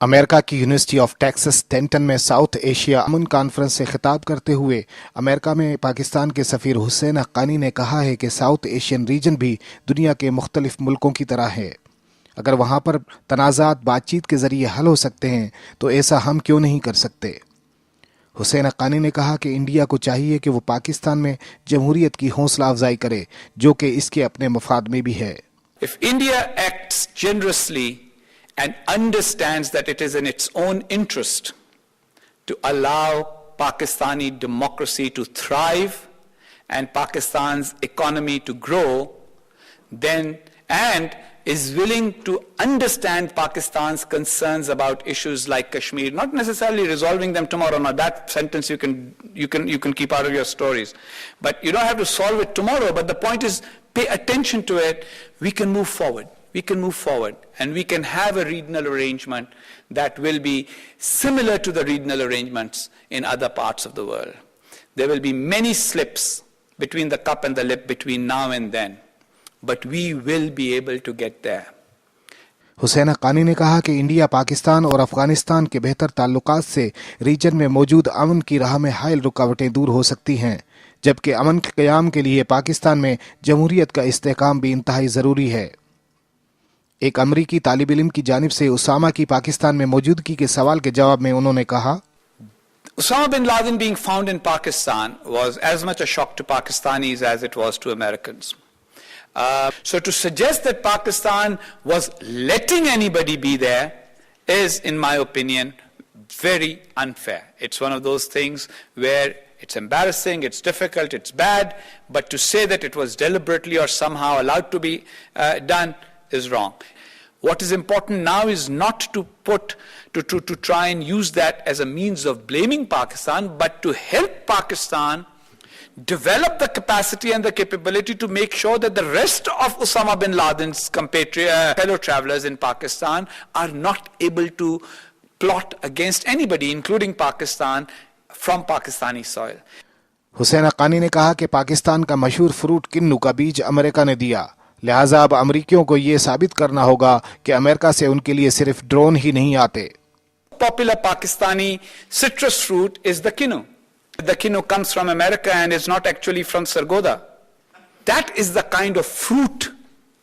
America की university of Texas Danton में south Asia अमन conference से खिताब करते हुए अमेरिका में पाकिस्तान के सफ़ीर हुसैन हक्कानी ने कहा है कि साउथ एशियन रीजन भी दुनिया के मुख्तलिफ मुल्कों की तरह है। अगर वहाँ पर तनाज़ात बातचीत के ज़रिए हल हो सकते हैं तो ऐसा हम क्यों नहीं कर सकते। हुसैन हक्कानी ने कहा कि इंडिया को चाहिए कि वो पाकिस्तान में जमहूरियत की हौसला अफजाई करे, जो कि इसके अपने मफाद में भी है। If India acts generously and understands that it is in its own interest to allow Pakistani democracy to thrive and Pakistan's economy to grow, then and is willing to understand Pakistan's concerns about issues like Kashmir, not necessarily resolving them tomorrow. Now that sentence you can keep out of your stories, but you don't have to solve it tomorrow. But the point is, pay attention to it. We can move forward. We can move forward, and we can have a regional arrangement that will be similar to the regional arrangements in other parts of the world. There will be many slips between the cup and the lip between now and then, but we will be able to get there. Hussain Haqqani ने कहा कि India Pakistan और अफगानिस्तान के बेहतर ताल्लुकात से reason में मौजूद अमन की राह में हायल रुकावटें दूर हो सकती हैं, जबकि अमन के क़याम के लिए पाकिस्तान में जमहूरियत का इस्तेहकाम भी इंतहाई ज़रूरी है। एक अमरीकी तालिब इल्म की जानिब से उसामा की पाकिस्तान में मौजूदगी के सवाल के जवाब में उन्होंने कहा, Osama bin Laden being found in Pakistan was as much a shock to Pakistanis as it was to Americans. So to suggest that Pakistan was letting anybody be there is, in my opinion, very unfair. It's one of those things where it's embarrassing, it's difficult, it's bad, but to say that it was deliberately or somehow allowed to be done is wrong. What is important now is not to try and use that as a means of blaming Pakistan, but to help Pakistan develop the capacity and the capability to make sure that the rest of Osama bin Laden's fellow travelers in Pakistan are not able to plot against anybody, including Pakistan, from Pakistani soil. Hussain Haqqani ने कहा कि पाकिस्तान का मशहूर fruit किन्नू का बीज America ने दिया, लिहाजा अब अमरीकियों को ये साबित करना होगा कि अमेरिका से उनके लिए सिर्फ ड्रोन ही नहीं आते। Popular Pakistani citrus fruit is the kinnu. The kinnu comes from America and is not actually from Sargodha. That is the kind of fruit,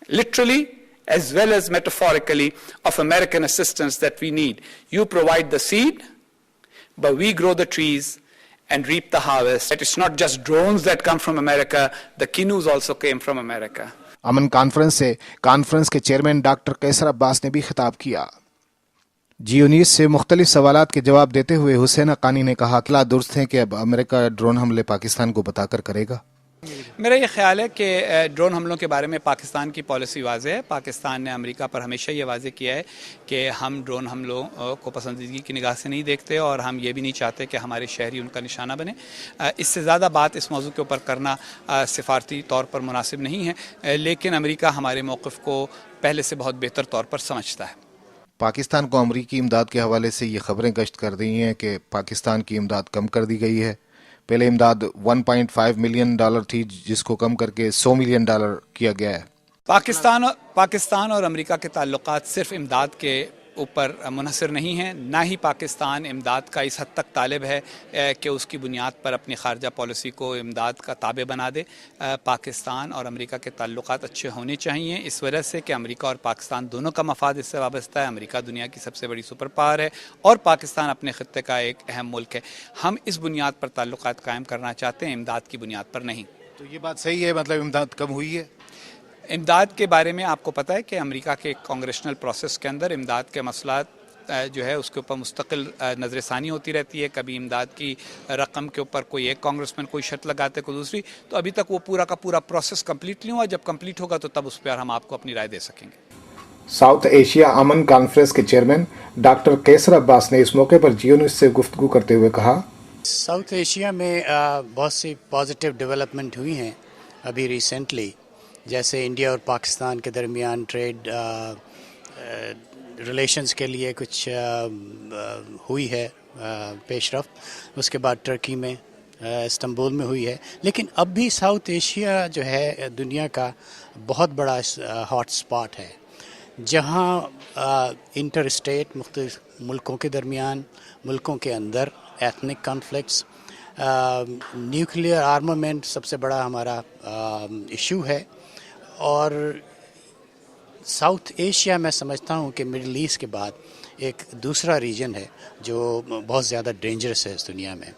literally as well as metaphorically, of American assistance that we need. You provide the seed, but we grow the trees and reap the harvest. It's not just drones that come from America, the kinnus also came from America. Aman conference के chairman doctor कैसर अब्बास ने भी खिताब किया। जियो से मुख्तलिफ सवालात के जवाब देते हुए हुसैन हक्कानी ने कहा, क्या दुरुस्त है कि अब अमेरिका ड्रोन हमले पाकिस्तान को बताकर करेगा? मेरा ये ख्याल है कि ड्रोन हमलों के बारे में पाकिस्तान की पॉलिसी वाज़ेह है। पाकिस्तान ने अमेरिका पर हमेशा ये वाज़ेह किया है कि हम ड्रोन हमलों को पसंदीदगी की निगाह से नहीं देखते और हम ये भी नहीं चाहते कि हमारे शहरी उनका निशाना बने। इससे ज़्यादा बात इस मौजू के ऊपर करना सिफारती तौर पर मुनासिब नहीं है, लेकिन अमेरिका हमारे मौक़िफ़ को पहले से बहुत बेहतर तौर पर समझता है। पाकिस्तान को अमरीकी इमदाद के हवाले से ये खबरें गश्त कर रही हैं कि पाकिस्तान की इमदाद कम कर दी गई है। पहले इमदाद $1.5 मिलियन थी, जिसको कम करके $100 मिलियन किया गया है। पाकिस्तान और अमेरिका के ताल्लुकात सिर्फ इमदाद के ऊपर मुनहसर नहीं हैं, ना ही पाकिस्तान इमदाद का इस हद तक तालिब है कि उसकी बुनियाद पर अपनी खारजा पॉलिसी को इमदाद का ताबे बना दे। पाकिस्तान और अमेरिका के ताल्लुकात अच्छे होने चाहिए, इस वजह से कि अमेरिका और पाकिस्तान दोनों का मफाद इससे वाबस्ता है। अमेरिका दुनिया की सबसे बड़ी सुपर पावर है और पाकिस्तान अपने खत्ते का एक अहम मुल्क है। हम इस बुनियाद पर ताल्लुकात कायम करना चाहते हैं, इमदाद की बुनियाद पर नहीं। तो ये बात सही है, मतलब इमदाद कम हुई है? इमदाद के बारे में आपको पता है कि अमेरिका के कांग्रेशनल प्रोसेस के अंदर इमदाद के मसला जो है उसके ऊपर मुस्तकिल नज़रसानी होती रहती है। कभी इमदाद की रकम के ऊपर कोई एक कांग्रेसमैन कोई शर्त लगाते, कोई दूसरी, तो अभी तक वो पूरा का पूरा प्रोसेस कंप्लीट नहीं हुआ। जब कंप्लीट होगा तो तब उस पर हम आपको अपनी राय दे सकेंगे। साउथ एशिया अमन कॉन्फ्रेंस के चेयरमैन डॉक्टर कैसर अब्बास ने इस मौके पर जियो न्यूज़ से गुफ्तगू करते हुए कहा, साउथ एशिया में बहुत सी पॉजिटिव डेवलपमेंट हुई हैं अभी रिसेंटली, जैसे इंडिया और पाकिस्तान के दरमियान ट्रेड रिलेशंस के लिए कुछ हुई है पेशरफ्त। उसके बाद टर्की में इस्तांबुल में हुई है, लेकिन अब भी साउथ एशिया जो है दुनिया का बहुत बड़ा हॉट स्पॉट है। जहाँ इंटर स्टेट मुख्तलिफ मुल्कों के दरमियान, मुल्कों के अंदर एथनिक कॉन्फ्लिक्ट्स, न्यूक्लियर आर्मामेंट सबसे बड़ा हमारा इशू है। और साउथ एशिया मैं समझता हूँ कि मिडल ईस्ट के बाद एक दूसरा रीजन है जो बहुत ज़्यादा डेंजरस है इस दुनिया में।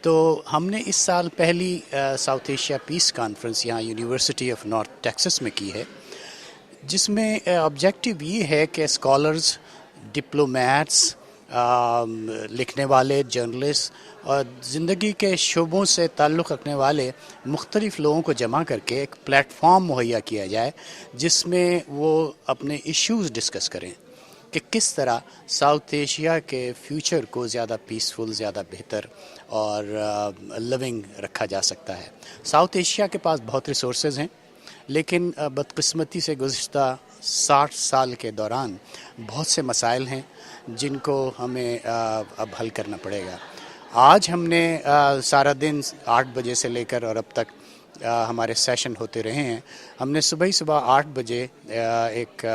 तो हमने इस साल पहली साउथ एशिया पीस कॉन्फ्रेंस यहाँ यूनिवर्सिटी ऑफ नॉर्थ टेक्सास में की है, जिसमें ऑब्जेक्टिव ये है कि स्कॉलर्स, डिप्लोमैट्स, लिखने वाले, जर्नलिस्ट और ज़िंदगी के शोबों से ताल्लुक़ रखने वाले मुख्तलिफ़ लोगों को जमा करके एक प्लेटफॉर्म मुहैया किया जाए जिसमें वो अपने इश्यूज़ डिस्कस करें कि किस तरह साउथ एशिया के फ्यूचर को ज़्यादा पीसफुल, ज़्यादा बेहतर और लिविंग रखा जा सकता है। साउथ एशिया के पास बहुत रिसोर्सेज हैं, लेकिन बदकिस्मती से गुज़िश्ता 60 साल के दौरान बहुत से मसाइल हैं जिनको हमें अब हल करना पड़ेगा। आज हमने सारा दिन 8 बजे से लेकर और अब तक हमारे सेशन होते रहे हैं। हमने सुबह ही सुबह 8 बजे एक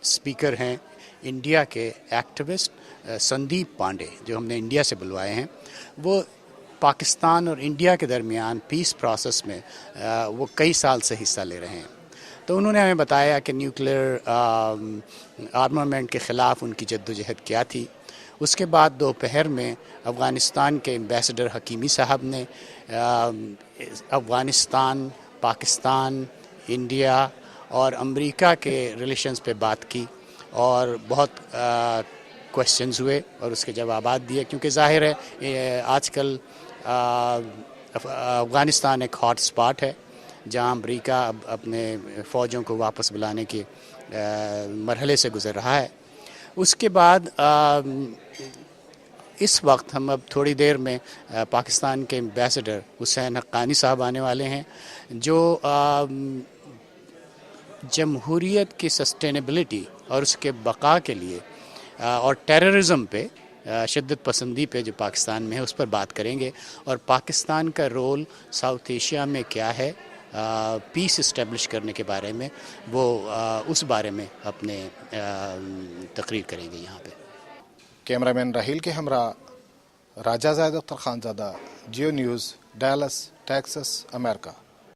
स्पीकर हैं इंडिया के एक्टिविस्ट संदीप पांडे, जो हमने इंडिया से बुलवाए हैं। वो पाकिस्तान और इंडिया के दरमियान पीस प्रोसेस में वो कई साल से हिस्सा ले रहे हैं। तो उन्होंने हमें बताया कि न्यूक्लियर आर्मामेंट के ख़िलाफ़ उनकी जद्दोजहद क्या थी। उसके बाद दोपहर में अफ़गानिस्तान के एम्बेसडर हकीमी साहब ने अफ़गानिस्तान, पाकिस्तान, इंडिया और अमेरिका के रिलेशंस पे बात की और बहुत क्वेश्चंस हुए और उसके जवाबात दिए, क्योंकि ज़ाहिर है आजकल अफ़गानिस्तान एक हॉट स्पॉट है जहां अमेरिका अपने फ़ौजों को वापस बुलाने के मरहले से गुज़र रहा है। उसके बाद इस वक्त हम अब थोड़ी देर में पाकिस्तान के एम्बेसडर हुसैन हक्कानी साहब आने वाले हैं, जो जमहूरियत की सस्टेनेबिलिटी और उसके बका के लिए और टेररिज्म पे, शिद्दत पसंदी पे जो पाकिस्तान में है, उस पर बात करेंगे और पाकिस्तान का रोल साउथ एशिया में क्या है, पीस इस्टेब्लिश करने के बारे में वो उस बारे में अपने तकरीर करेंगे यहाँ पे। कैमरामैन राहील के हमरा राजा ज़ायद अख्तर खानज़ादा, जियो न्यूज़, डैलस, टेक्सास, अमेरिका।